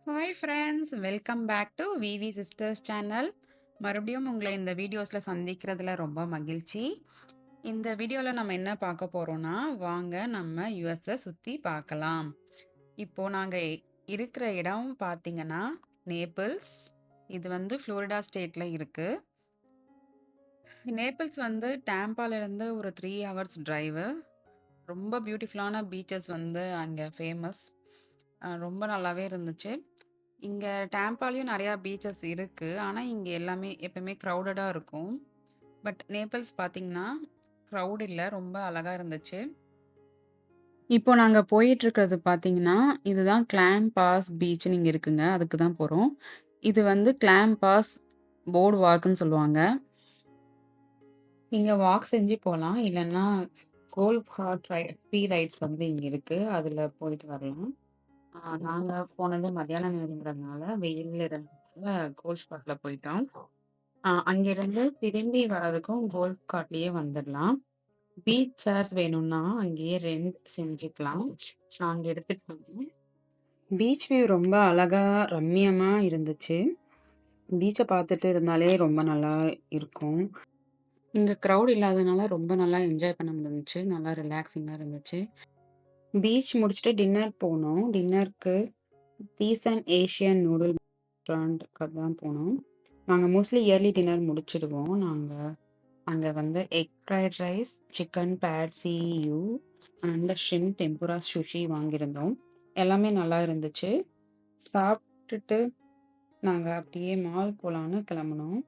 Hi friends, welcome back to VV sisters channel. மறுபடியும் உங்களை இந்த வீடியோஸில் சந்திக்கிறதுல ரொம்ப மகிழ்ச்சி. இந்த வீடியோவில் நம்ம என்ன பார்க்க போகிறோம்னா, வாங்க நம்ம யுஎஸ்ஸை சுற்றி பார்க்கலாம். இப்போது நாங்கள் இருக்கிற இடம் பார்த்தீங்கன்னா நேபிள்ஸ். இது வந்து ஃப்ளோரிடா ஸ்டேட்டில் இருக்குது. நேபிள்ஸ் வந்து டேம்பாலேருந்து ஒரு 3 ஹவர்ஸ் டிரைவு. ரொம்ப பியூட்டிஃபுல்லான பீச்சஸ் வந்து அங்கே ஃபேமஸ். ரொம்ப நல்லாவே இருந்துச்சு. இங்க டாம்பாலயும் நெறையா பீச்சஸ் இருக்கு. ஆனா, இங்க எல்லாமே எப்பவுமே க்ரவுடடா இருக்கும். பட் நேபிள்ஸ் பார்த்தீங்கன்னா, க்ரவுட் இல்ல. ரொம்ப அழகா இருந்துச்சு. இப்போ நாங்க போயிட்டுருக்கிறது பார்த்தீங்கன்னா, இதுதான் கிளாம் பாஸ் பீச்ன்னு இங்க இருக்குங்க. அதுக்கு தான் போறோம். இது வந்து கிளாம் பாஸ் போர்ட் வாக்குன்னு சொல்லுவாங்க. இங்க வாக் செஞ்சு போலாம். இல்லன்னா கோல்ஃப் கார்ட் ஃப்ரீ ரைட்ஸ் வந்து இங்க இருக்கு. அதுல போயிட்டு வரலாம். நாங்க போனது மத்தியான நேரங்கிறதுனால வெயில் இருந்தனால கோல்ஃப் கார்ட்ல போயிட்டோம். அங்கிருந்து திரும்பி வர்றதுக்கும் கோல்ஃப் கார்ட்லயே வந்துடலாம். பீச் சேர்ஸ் வேணும்னா அங்கேயே ரெண்ட் செஞ்சுக்கலாம். நாங்க எடுத்துட்டு போனோம். பீச் வியூ ரொம்ப அழகா ரம்மியமா இருந்துச்சு. பீச்சை பார்த்துட்டு இருந்தாலே ரொம்ப நல்லா இருக்கும். இங்க க்ரௌட் இல்லாதனால ரொம்ப நல்லா என்ஜாய் பண்ண முடிஞ்சுச்சு. நல்லா ரிலாக்ஸிங்கா இருந்துச்சு. பீச் முடிச்சுட்டு டின்னர் போனோம். டின்னருக்கு தீசன் ஏஷியன் நூடுல் ரெஸ்டாரண்ட்க்கு தான் போனோம். நாங்க மோஸ்ட்லி இயர்லி டின்னர் முடிச்சிடுவோம். நாங்க அங்க வந்து egg fried rice, chicken pad see ew and shrimp tempura sushi வாங்கியிருந்தோம். எல்லாமே நல்லா இருந்துச்சு. சாப்பிட்டுட்டு நாங்க அப்படியே மால் போலான்னு கிளம்புனோம்.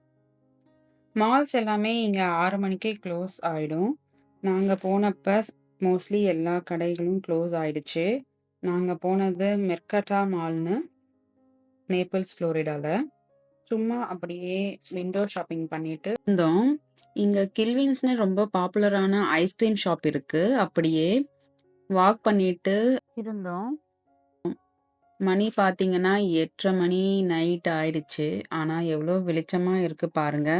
மால்ஸ் எல்லாமே இங்க 6 மணிக்கே க்ளோஸ் ஆயிடும். நாங்க போனப்ப மோஸ்ட்லி எல்லா கடைகளும் க்ளோஸ் ஆயிடுச்சு. நாங்க போனது மெர்கட்டா மால்னு நேபிள்ஸ், ஃப்ளோரிடால. சும்மா அப்படியே விண்டோ ஷாப்பிங் பண்ணிட்டு இருந்தோம். இங்க கில்வின்ஸ்ன்னு ரொம்ப பாப்புலரான ஐஸ்கிரீம் ஷாப் இருக்கு. அப்படியே வாக் பண்ணிட்டு இருந்தோம். மணி பார்த்தீங்கன்னா 8:30 மணி நைட் ஆயிடுச்சு. ஆனா எவ்வளோ வெளிச்சமா இருக்கு பாருங்க.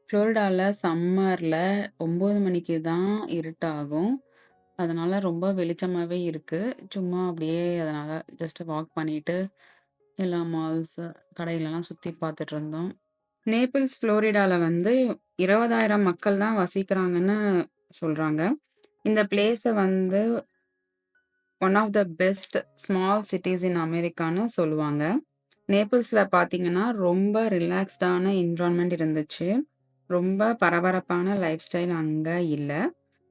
ஃப்ளோரிடால சம்மர்ல 9 மணிக்கு தான் இருட்டாகும். அதனால ரொம்ப வெளிச்சமாவே இருக்கு. சும்மா அப்படியே அதனால ஜஸ்ட் வாக் பண்ணிட்டு எல்லா மால்ஸ், கடையிலலாம் சுத்தி பார்த்துட்டு இருந்தோம். நேபிள்ஸ், ஃப்ளோரிடால வந்து 20,000 மக்கள் தான் வசிக்கிறாங்கன்னு சொல்றாங்க. இந்த பிளேஸ வந்து one of the best small cities in அமெரிக்கான்னு சொல்லுவாங்க. நேபிள்ஸ்ல பார்த்தீங்கன்னா, ரொம்ப ரிலாக்ஸ்டான என்விரான்மென்ட் இருந்துச்சு. ரொம்ப பரபரப்பான லைஃப் ஸ்டைல் அங்க இல்ல.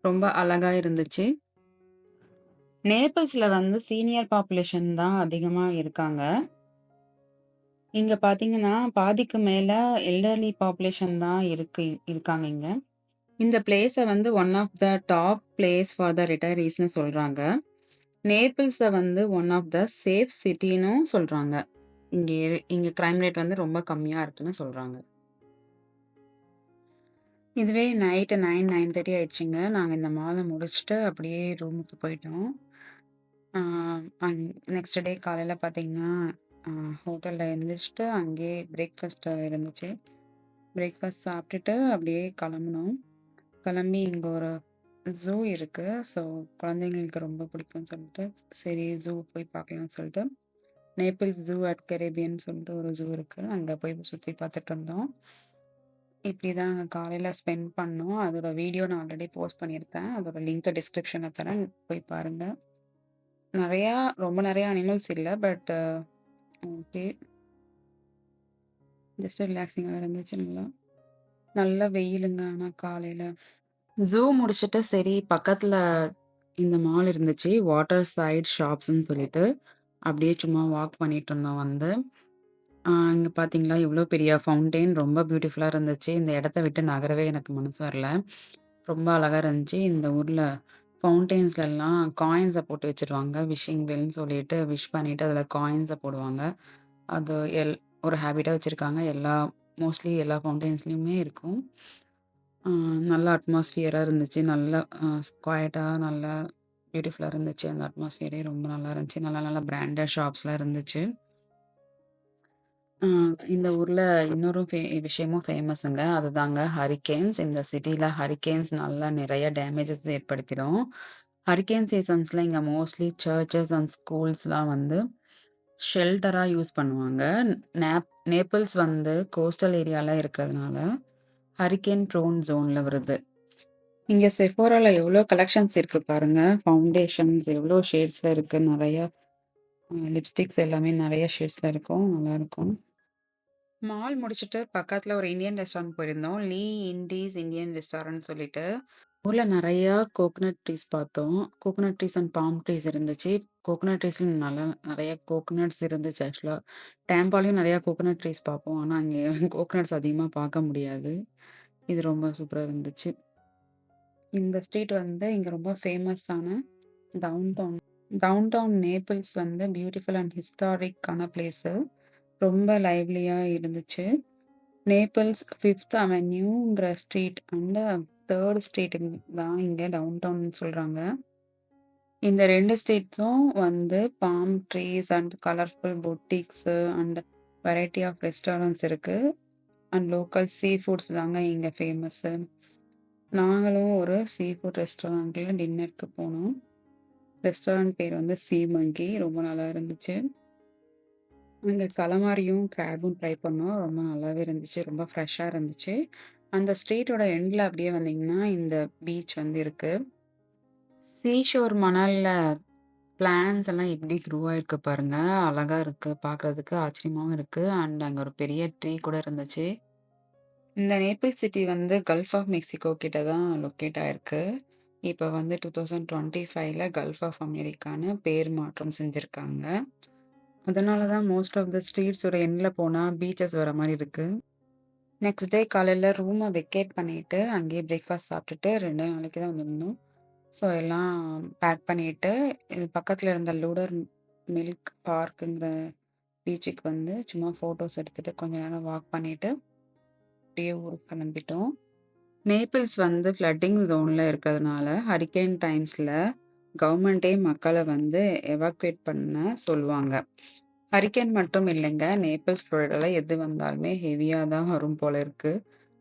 ரொம்ப அழகா இருந்துச்சு. நேபிள்ஸ்ல வந்து சீனியர் பாப்புலேஷன் தான் அதிகமா இருக்காங்க. இங்க பார்த்தீங்கன்னா, பாதிக்கு மேல எல்டர்லி பாப்புலேஷன் தான் இருக்காங்க இங்க. இந்த பிளேஸ வந்து one of the top place for the ரிட்டயரீஸ்ன்னு சொல்றாங்க. நேபிள்ஸ வந்து ஒன் ஆஃப் த சேஃப் சிட்டின்னும் சொல்றாங்க. இங்க கிரைம் ரேட் வந்து ரொம்ப கம்மியா இருக்குன்னு சொல்றாங்க. இதுவே நைட்டு 9:30 ஆயிடுச்சுங்க. நாங்க இந்த மால முடிச்சுட்டு அப்படியே ரூமுக்கு போயிட்டோம். ஆ அங் நெக்ஸ்ட் டே காலையில பார்த்தீங்கன்னா, அ ஹோட்டல்ல எந்திரிச்சுட்டு அங்கேயே பிரேக்ஃபாஸ்ட் இருந்துச்சு. பிரேக்ஃபாஸ்ட் சாப்பிட்டுட்டு அப்படியே கிளம்புனோம். கிளம்பி இங்க ஒரு ஜூ இருக்கு. ஸோ குழந்தைங்களுக்கு ரொம்ப பிடிக்கும்னு சொல்லிட்டு, சரி ஜூ போய் பார்க்கலாம்னு சொல்லிட்டு, நேபிள்ஸ் ஜூ அட் கரேபியன் சொல்லிட்டு ஒரு ஜூ இருக்கு. அங்க போய் சுத்தி பார்த்துட்டு இருந்தோம். இப்படி தான் காலையில ஸ்பெண்ட் பண்ணோம். அதோட வீடியோ நான் ஆல்ரெடி போஸ்ட் பண்ணியிருக்கேன். அதோட லிங்க்க டிஸ்கிரிப்ஷன்ல தரேன். போய் பாருங்க. ரொம்ப நெறைய அனிமல்ஸ் இல்ல. But okay. ஜஸ்ட் ரிலாக்ஸிங்கா இருந்துச்சு நல்லா. நல்ல வெயிலுங்க ஆனா காலையில. ஜூ முடிச்சுட்டு சரி பக்கத்துல இந்த மால் இருந்துச்சு. வாட்டர் சைட் ஷாப்ஸ்ன்னு சொல்லிட்டு, அப்படியே சும்மா வாக் பண்ணிட்டு இருந்தோம் வந்து. இங்க பார்த்தீங்களா, எவ்வளோ பெரிய ஃபவுண்டெயின் ரொம்ப பியூட்டிஃபுல்லா இருந்துச்சு. இந்த இடத்த விட்டு நகரவே எனக்கு மனசு வரல. ரொம்ப அழகா இருந்துச்சு. இந்த ஊர்ல ஃபவுண்டெயின்ஸ்லலாம் காயின்ஸ போட்டு வச்சுருவாங்க. விஷிங் வெல்ன்னு சொல்லிட்டு விஷ் பண்ணிட்டு அதில காயின்ஸ போடுவாங்க. அது ஒரு ஹேபிட்டா வச்சிருக்காங்க. மோஸ்ட்லி எல்லா ஃபவுண்டெயின்ஸ்லயுமே இருக்கும். அ நல்ல அட்மாஸ்பியரா இருந்துச்சு. நல்ல குவைட்டா நல்லா பியூட்டிஃபுல்லா இருந்துச்சு. அந்த அட்மாஸ்பியரே ரொம்ப நல்லா இருந்துச்சு. நல்ல நல்ல பிராண்டட் ஷாப்ஸ்லாம் இருந்துச்சு. அ இந்த ஊர்ல இன்னொரு விஷயமும் ஃபேமஸுங்க. அதுதாங்க ஹரிக்கேன்ஸ். இந்த சிட்டில ஹரிக்கேன்ஸ் நல்லா நிறைய டேமேஜஸ் ஏற்படுத்திடும். ஹரிக்கேன் சீசன்ஸ்ல இங்க மோஸ்ட்லி சர்ச்சஸ் அண்ட் ஸ்கூல்ஸ்லாம் வந்து ஷெல்டரா யூஸ் பண்ணுவாங்க. நேபிள்ஸ் வந்து கோஸ்டல் ஏரியால இருக்கிறதுனால, ஹரிக்கேன் ப்ரோன் ஜோன்ல வருது. இங்க செஃபோரால எவ்ளோ கலெக்ஷன்ஸ் இருக்கு பாருங்க. ஃபவுண்டேஷன்ஸ் எவ்ளோ ஷேட்ஸ்ல இருக்கு. நெறைய லிப்ஸ்டிக்ஸ் எல்லாமே நெறைய ஷேட்ஸ்ல இருக்கும். நல்லாருக்கும். மால் முடிச்சுட்டு பக்கத்துல ஒரு இந்தியன் ரெஸ்டாரண்ட் போயிருந்தோம். லீ இண்டீஸ் இந்தியன் ரெஸ்டாரண்ட் சொல்லிட்டு. ஊர்ல நெறையா கோகனட் ட்ரீஸ் பார்த்தோம். Coconut trees and palm trees இருந்துச்சு. கோகனட் ட்ரீஸ்ல நெறைய கோகனட்ஸ் இருந்துச்சு ஆக்சுவலா. டேம்பாலயும் நெறையா கோகனட் ட்ரீஸ் பார்ப்போம். ஆனா, அங்க கோகனட்ஸ் அதிகமா பார்க்க முடியாது. இது ரொம்ப சூப்பரா இருந்துச்சு. இந்த ஸ்ட்ரீட் வந்து இங்க ரொம்ப ஃபேமஸான down down. Down down Naples வந்து பியூட்டிஃபுல் அண்ட் ஹிஸ்டாரிக்கான பிளேஸு. ரொம்ப லைவ்லியா இருந்துச்சு. நேபிள்ஸ் 5த் அவென்யூங்கிற ஸ்ட்ரீட் அண்ட் 3rd ஸ்ட்ரீட்டுங் தான் இங்க டவுன் டவுன்னு சொல்றாங்க. இந்த 2 ஸ்ட்ரீட்ஸும் வந்து palm trees and colourful boutiques and variety of restaurants இருக்கு. அண்ட் லோக்கல் சீ ஃபுட்ஸ் தாங்க இங்க ஃபேமஸு. நாங்களும் ஒரு சீ ஃபுட் ரெஸ்டாரண்ட்ல டின்னருக்கு போனோம். ரெஸ்டாரண்ட் பேர் வந்து சீ மங்கி. ரொம்ப நல்லா இருந்துச்சு. அங்க கலமாரியும், கிராபும் ட்ரை பண்ணோம். ரொம்ப நல்லாவே இருந்துச்சு. ரொம்ப ஃப்ரெஷ்ஷா இருந்துச்சு. அந்த ஸ்ட்ரீட்டோட எண்ட்ல அப்படியே வந்தீங்கன்னா, இந்த பீச் வந்து இருக்கு. சீஷோர் மணல்ல பிளான்ட்ஸ் எல்லாம் எப்படி க்ரோ ஆயிருக்கு பாருங்க. அழகா இருக்கு. பார்க்கறதுக்கு ஆச்சரியமாவும் இருக்கு. அண்ட் அங்க ஒரு பெரிய ட்ரீ கூட இருந்துச்சு. இந்த நேபிள்ஸ் சிட்டி வந்து கல்ஃப் ஆஃப் மெக்சிகோ கிட்ட தான் லொக்கேட் ஆயிருக்கு. இப்ப வந்து 2025ல கல்ஃப் ஆஃப் அமெரிக்கான்னு பேர் மாற்றம் செஞ்சிருக்காங்க. அதனால தான் மோஸ்ட் ஆஃப் த ஸ்ட்ரீட்ஸோட எண்ட்ல போனா பீச்சஸ் வர மாரி இருக்கு. நெக்ஸ்ட் டே காலையில ரூம வெக்கேட் பண்ணிட்டு, அங்கேயே பிரேக்ஃபாஸ்ட் சாப்பிட்டுட்டு 2 நாளைக்கு தான் வந்திருந்தோம். ஸோ எல்லாம் பேக் பண்ணிட்டு, இது பக்கத்துல இருந்த லூடர் மில்க் பார்க்குங்கிற பீச்சுக்கு வந்து சும்மா ஃபோட்டோஸ் எடுத்துட்டு, கொஞ்ச நேரம் வாக் பண்ணிட்டு, அப்படியே ஊருக்கு கிளம்பிட்டோம். நேபிள்ஸ் வந்து ஃப்ளட்டிங் ஜோன்ல இருக்கிறதுனால, ஹரிக்கேன் டைம்ஸ்ல கவர்மெண்ட்டே மக்கள வந்து எவாக்குவேட் பண்ண சொல்லுவாங்க. ஹரிக்கேன் மட்டும் இல்லைங்க. நேபிள்ஸ், ஃப்ளோரிடால எது வந்தாலுமே ஹெவியா தான் வரும் போல இருக்கு.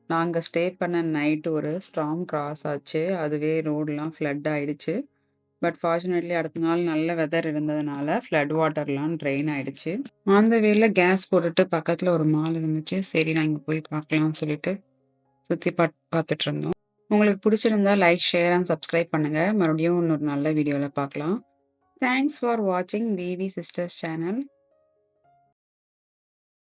நாங்க ஸ்டே பண்ண நைட் ஒரு ஸ்டார்ம் கிராஸ் ஆச்சு. அதுவே ரோடுலாம் ஃப்ளட் ஆயிடுச்சு. பட் ஃபார்ச்சுனேட்லி அடுத்த நாள் நல்ல வெதர் இருந்ததுனால, ஃப்ளட் வாட்டர்லாம் ட்ரெயின் ஆயிடுச்சு. ஆன் த வேல கேஸ் போட்டுட்டு பக்கத்துல ஒரு மால் இருந்துச்சு. சரி நான் இங்க போய் பார்க்கலாம்னு சொல்லிட்டு சுத்தி பார்த்துட்டு இருந்தோம். உங்களுக்கு பிடிச்சிருந்தா லைக், ஷேர் அண்ட் சப்ஸ்கிரைப் பண்ணுங்க. மறுபடியும் இன்னொரு நல்ல வீடியோல பார்க்கலாம். தேங்க்ஸ் ஃபார் வாட்சிங் விவி சிஸ்டர்ஸ் சேனல்.